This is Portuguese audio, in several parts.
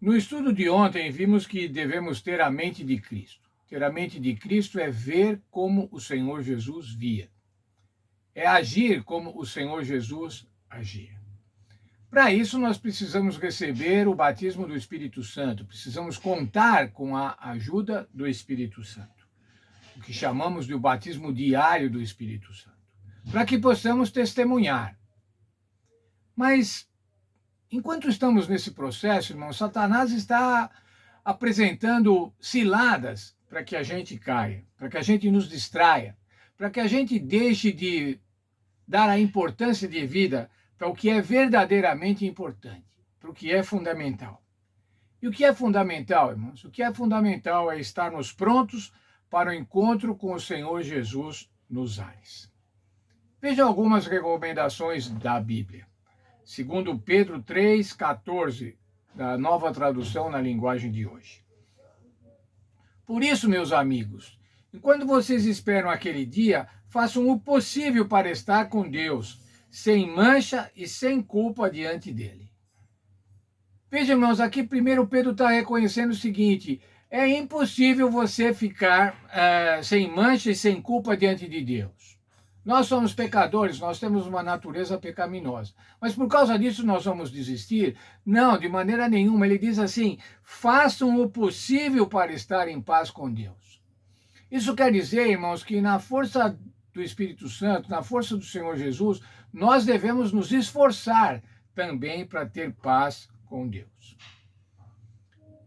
No estudo de ontem, vimos que devemos ter a mente de Cristo. Ter a mente de Cristo é ver como o Senhor Jesus via. É agir como o Senhor Jesus agia. Para isso, nós precisamos receber o batismo do Espírito Santo, precisamos contar com a ajuda do Espírito Santo, o que chamamos de o batismo diário do Espírito Santo, para que possamos testemunhar. Mas, enquanto estamos nesse processo, irmão, Satanás está apresentando ciladas para que a gente caia, para que a gente nos distraia, para que a gente deixe de dar a importância de vida para o que é verdadeiramente importante, para o que é fundamental. E o que é fundamental, irmãos? O que é fundamental é estarmos prontos para o encontro com o Senhor Jesus nos ares. Vejam algumas recomendações da Bíblia. Segundo Pedro 3,14, da Nova Tradução na linguagem de hoje. Por isso, meus amigos, enquanto vocês esperam aquele dia, façam o possível para estar com Deus, sem mancha e sem culpa diante dele. Vejam, irmãos, aqui primeiro Pedro está reconhecendo o seguinte: é impossível você ficar sem mancha e sem culpa diante de Deus. Nós somos pecadores, nós temos uma natureza pecaminosa. Mas por causa disso nós vamos desistir? Não, de maneira nenhuma. Ele diz assim: façam o possível para estar em paz com Deus. Isso quer dizer, irmãos, que na força do Espírito Santo, na força do Senhor Jesus, nós devemos nos esforçar também para ter paz com Deus.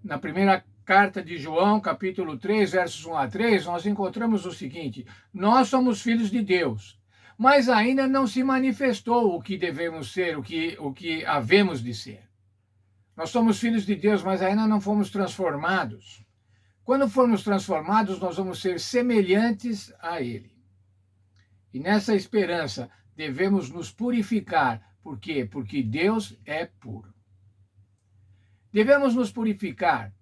Na primeira carta de João, capítulo 3, versos 1 a 3, nós encontramos o seguinte: nós somos filhos de Deus, mas ainda não se manifestou o que devemos ser, o que havemos de ser. Nós somos filhos de Deus, mas ainda não fomos transformados. Quando formos transformados, nós vamos ser semelhantes a Ele. E nessa esperança, devemos nos purificar. Por quê? Porque Deus é puro. Devemos nos purificar.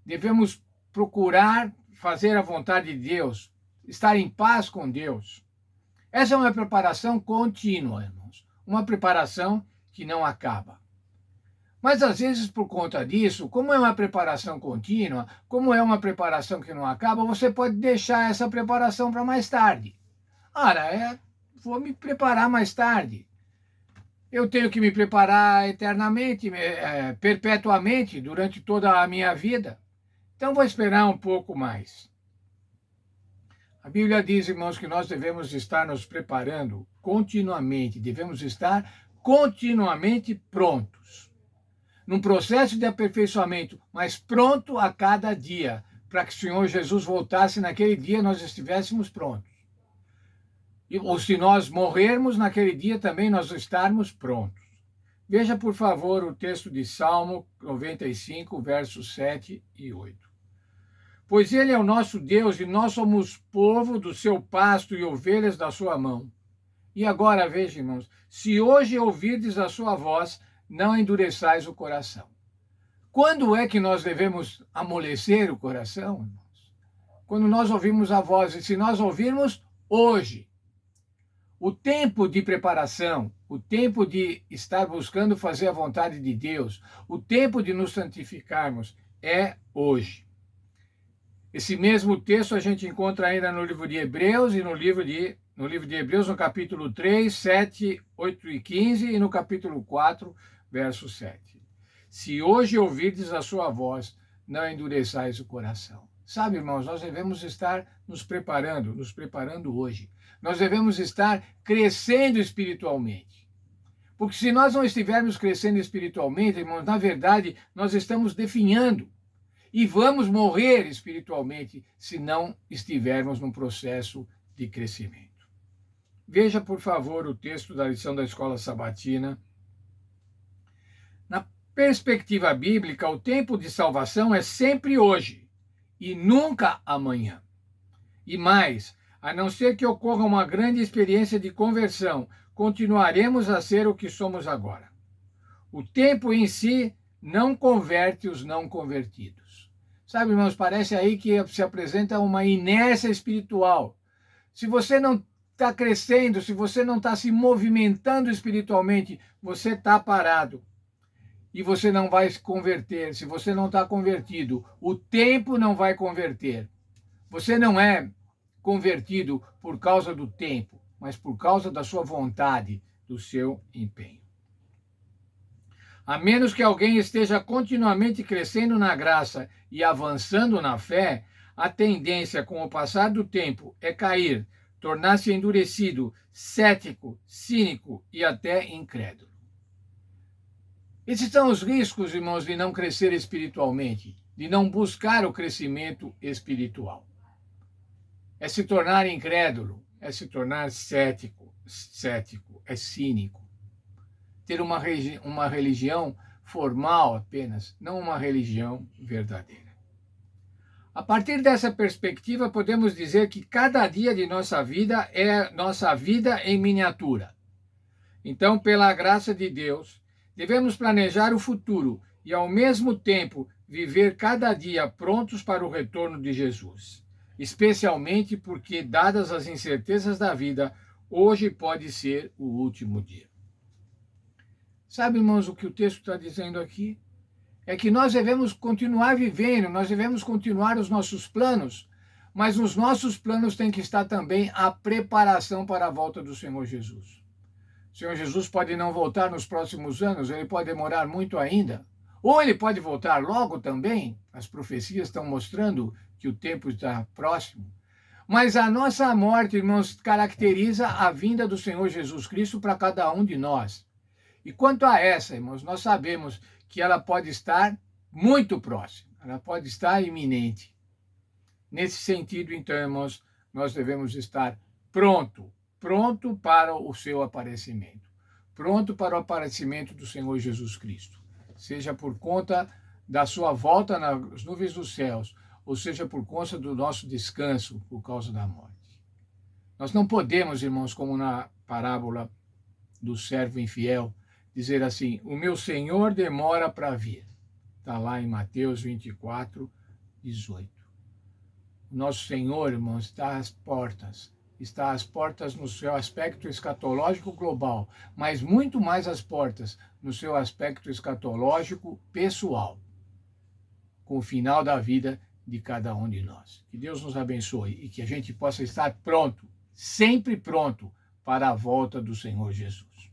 Devemos procurar fazer a vontade de Deus, estar em paz com Deus. Essa é uma preparação contínua, irmãos. Uma preparação que não acaba. Mas, às vezes, por conta disso, como é uma preparação contínua, como é uma preparação que não acaba, você pode deixar essa preparação para mais tarde. Ora, vou me preparar mais tarde. Eu tenho que me preparar eternamente, perpetuamente, durante toda a minha vida. Então, vou esperar um pouco mais. A Bíblia diz, irmãos, que nós devemos estar nos preparando continuamente, devemos estar continuamente prontos. Num processo de aperfeiçoamento, mas pronto a cada dia, para que o Senhor Jesus voltasse naquele dia, nós estivéssemos prontos. Ou se nós morrermos naquele dia, também nós estarmos prontos. Veja, por favor, o texto de Salmo 95, versos 7 e 8. Pois ele é o nosso Deus e nós somos povo do seu pasto e ovelhas da sua mão. E agora, veja, irmãos, se hoje ouvirdes a sua voz, não endureçais o coração. Quando é que nós devemos amolecer o coração, irmãos? Quando nós ouvimos a voz, e se nós ouvirmos hoje. O tempo de preparação, o tempo de estar buscando fazer a vontade de Deus, o tempo de nos santificarmos é hoje. Esse mesmo texto a gente encontra ainda no livro de Hebreus e no livro de Hebreus, no capítulo 3, 7, 8 e 15 e no capítulo 4, verso 7. Se hoje ouvirdes a sua voz, não endureçais o coração. Sabe, irmãos, nós devemos estar nos preparando hoje. Nós devemos estar crescendo espiritualmente. Porque se nós não estivermos crescendo espiritualmente, irmãos, na verdade, nós estamos definhando. E vamos morrer espiritualmente se não estivermos num processo de crescimento. Veja, por favor, o texto da lição da Escola Sabatina. Na perspectiva bíblica, o tempo de salvação é sempre hoje e nunca amanhã. E mais, a não ser que ocorra uma grande experiência de conversão, continuaremos a ser o que somos agora. O tempo em si não converte os não convertidos. Sabe, irmãos, parece aí que se apresenta uma inércia espiritual. Se você não está crescendo, se você não está se movimentando espiritualmente, você está parado. e você não vai se converter, se você não está convertido, o tempo não vai converter. Você não é convertido por causa do tempo, mas por causa da sua vontade, do seu empenho. A menos que alguém esteja continuamente crescendo na graça e avançando na fé, a tendência com o passar do tempo é cair, tornar-se endurecido, cético, cínico e até incrédulo. Esses são os riscos, irmãos, de não crescer espiritualmente, de não buscar o crescimento espiritual. É se tornar incrédulo, é se tornar cético, é cínico. Ter uma religião formal apenas, não uma religião verdadeira. A partir dessa perspectiva, podemos dizer que cada dia de nossa vida é nossa vida em miniatura. Então, pela graça de Deus, devemos planejar o futuro e, ao mesmo tempo, viver cada dia prontos para o retorno de Jesus. Especialmente porque, dadas as incertezas da vida, hoje pode ser o último dia. Sabe, irmãos, o que o texto está dizendo aqui? É que nós devemos continuar vivendo, nós devemos continuar os nossos planos, mas nos nossos planos tem que estar também a preparação para a volta do Senhor Jesus. O Senhor Jesus pode não voltar nos próximos anos, ele pode demorar muito ainda, ou ele pode voltar logo também, as profecias estão mostrando que o tempo está próximo. Mas a nossa morte, irmãos, caracteriza a vinda do Senhor Jesus Cristo para cada um de nós. E quanto a essa, irmãos, nós sabemos que ela pode estar muito próxima, ela pode estar iminente. Nesse sentido, então, irmãos, nós devemos estar pronto para o seu aparecimento, pronto para o aparecimento do Senhor Jesus Cristo, seja por conta da sua volta nas nuvens dos céus, ou seja por conta do nosso descanso por causa da morte. Nós não podemos, irmãos, como na parábola do servo infiel, dizer assim, o meu Senhor demora para vir. Está lá em Mateus 24, 18. O nosso Senhor, irmãos, está às portas no seu aspecto escatológico global, mas muito mais às portas no seu aspecto escatológico pessoal, com o final da vida de cada um de nós. Que Deus nos abençoe e que a gente possa estar pronto, sempre pronto, para a volta do Senhor Jesus.